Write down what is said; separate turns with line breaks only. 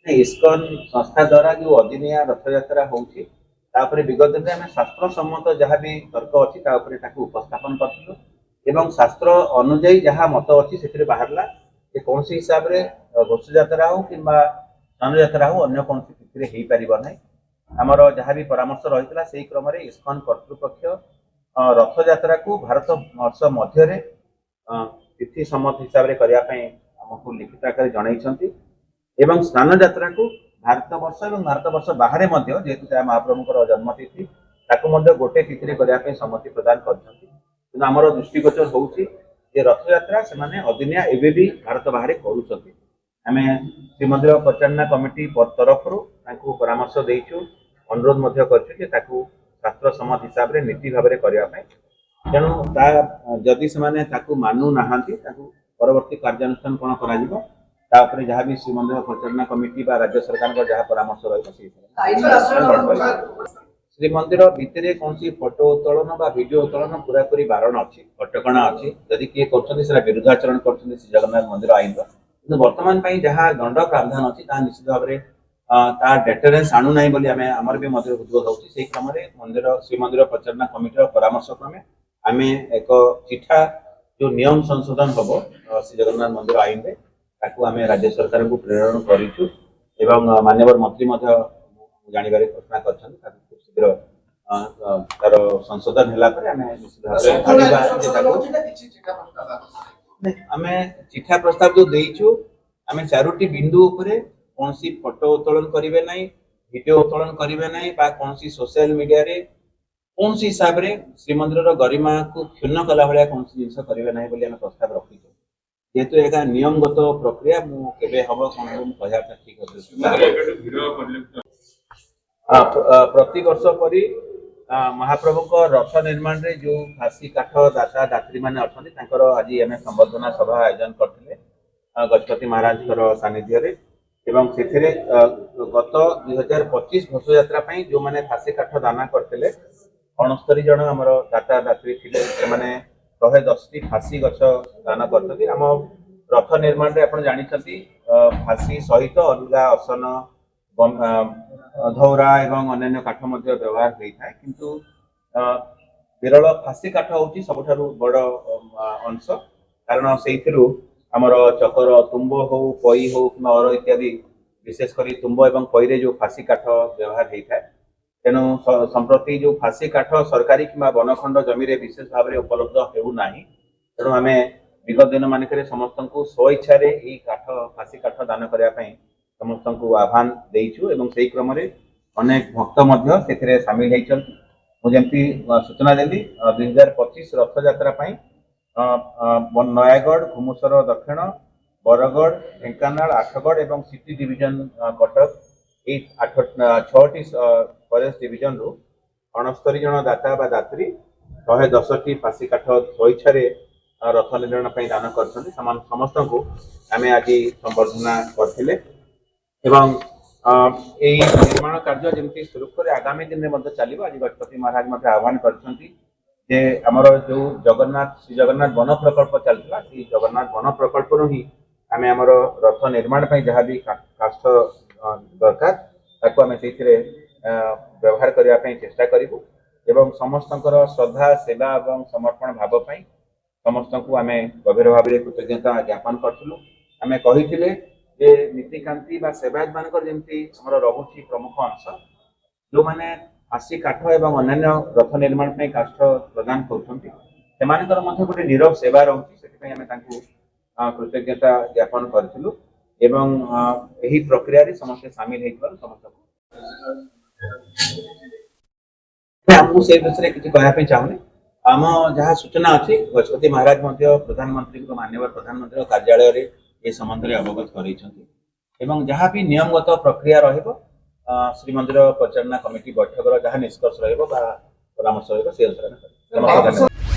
इस्कन संस्था द्वारा जो अदिनिया रथ यात्रा होउछि तापरे विगत दिन आम शास्त्र सम्मत जहाँ भी तर्क अच्छी उपस्थापन करूँ एवं शास्त्र अनुजाई जहाँ मत अच्छी से बाहरला कौन हिसाब से घोष यात्रा हो कि स्नान यात्रा हो अन्य कौन तिथि हो पार ना आमर जहाँ भी परामर्श रही से क्रम इस्कन कर्तृपक्ष रथ यात्रा को भारत वर्ष मध्य तिथि सम्मत हिसाब से करने आमको लिखित आकार जनई एवं स्नान यात्रा को भारत वर्ष और भारत वर्ष बाहर जेहेतु महाप्रभुଙ୍କର जन्मतिथि गोटे तिथि करने सम्मति प्रदान कर आमर दृष्टिगोचर होउछि जे रथ यात्रा से अदिनिया एवं भी भारत बाहर करें श्रीमंदिर परिचालना कमिटी तरफ परामर्श देचु अनुरोध करूँ शास्त्र सम्मत हिसाब से नीति भाव में करने तेणु जदि से मानु ना परवर्ती कार्यानुष्ठान कौन कर जहाँ भी श्रीमंदिर परिचालना कमिटी राज्य सरकार का जहाँ परामर्श रही श्रीमंदिर भितर कौन फोटो उत्तोलन वीडियो उत्तोलन पूरा पूरी बारण अच्छी कटका अच्छी जदि किए कर विरुद्धाचरण कर श्री जगन्नाथ मंदिर आईन कि बर्तमान जहाँ दंड प्रावधान अच्छी निश्चित भाव में डेटरेन्स आणु ना बोली आमर भी उद्बोध हो क्रम मंदिर श्रीमंदिर परिचालना कमिटी परामर्श क्रमे आम एक चिठा जो नियम संशोधन हम श्री जगन्नाथ मंदिर आईन में आम राज्य सरकार को प्रेरण करूँ एवं माननीय मंत्री जानवर घोषणा कर खूब शीघ्र तार संशोधन आम चिठा प्रस्ताव जो देचु आम चारोटी बिंदु कौन फोटो उत्तोलन करेंगे ना वीडियो उत्तोलन करेंगे ना कौन सोशल मीडिया रे कौन हिसाब से श्रीमंदिर गरिमा को क्षुण्ण कला भाया कौन जिनस करेंगे ना प्रस्ताव रखीचु जेहेतु एक नियमगत प्रक्रिया मुझे हम कौन कहना ठीक प्रति वर्ष परी महाप्रभु रथ निर्माण रे जो फासी काठ दाता दात्री मैंने अच्छा आज आम संबर्धना सभा आयोजन करते गजपति महाराज सानिध्य एवं से गत 2025 घोष यात्रा जो मैंने फासी काठ दाना करते 69 जन आम दाता दात्री थे 110 फासी गछ दान करते आम रथ निर्माण रे आपण जानिछंती फासी सहित अलगा असन धौरा एवं अन्य काठ मध्य व्यवहार होता है किंतु विरल फासी काठ होची सबठारु बड़ अंश कारण से आमर चकर तुम्ब हो पई हो कि अर इत्यादि विशेषकर तुम्ब एवं पईरे जो फासी काठ व्यवहार होता है तेणु संप्रति जो फासी काठ सरकारी कि वनखंड जमी रे विशेष भाव में उपलब्ध होना तेणु आम विगत दिन मानक समस्त को स्वेच्छा काठ फासी काठ दान करने समस्त को आह्वान देचु एवं से क्रम अनेक भक्त से सामिल होती सूचना देली 2025 रथ यात्रा नयागढ़ घुमुसर दक्षिण बरगढ़ ढेंकानाल आठगढ़ एवं सिटी डिविजन कटक ये 6टी फरेस्ट डिविजन रु 69 जन दाता बा दात्री 110 फासी काठ स्वेच्छा रथ निर्माण दान कर समस्त को आम आज संबर्धना करते एवं निर्माण कार्य जमी सुरुखुर आगामी दिन में चलो आज गजपति महाराज आह्वान करमर जो जगन्नाथ श्री जगन्नाथ वन प्रकल्प चलता से जगन्नाथ वन प्रकल्प ही आम आमर रथ निर्माण जहाँ भी काष्ठ दरकार आम से व्यवहार करने चेष्टा करूँ एवं समस्त श्रद्धा सेवा और समर्पण भाव समस्त को आम गभीर भाव में कृतज्ञता ज्ञापन करूँ आम कही नीतिकांति सेवायत मान जमी रोचे प्रमुख अंश जो मैंने फासी काठ एवं अन्य रथ निर्माण काष्ठ प्रदान कर गोटे नीरव सेवा रोचे से कृतज्ञता ज्ञापन करूँ एवं यही प्रक्रिया समस्त सामिल समस्त आमको से विषय किसी कहना चाहूनी आम जहाँ सूचना अच्छी गजपति महाराज प्रधानमंत्री माननीय प्रधानमंत्री कार्यालय ये संबंध में अवगत कर जहाँ भी नियमगत प्रक्रिया रहिबो श्रीमंदिर परिचालना कमिटी बैठक जहाँ निष्कर्ष रहा परामर्श रहा से अनुसार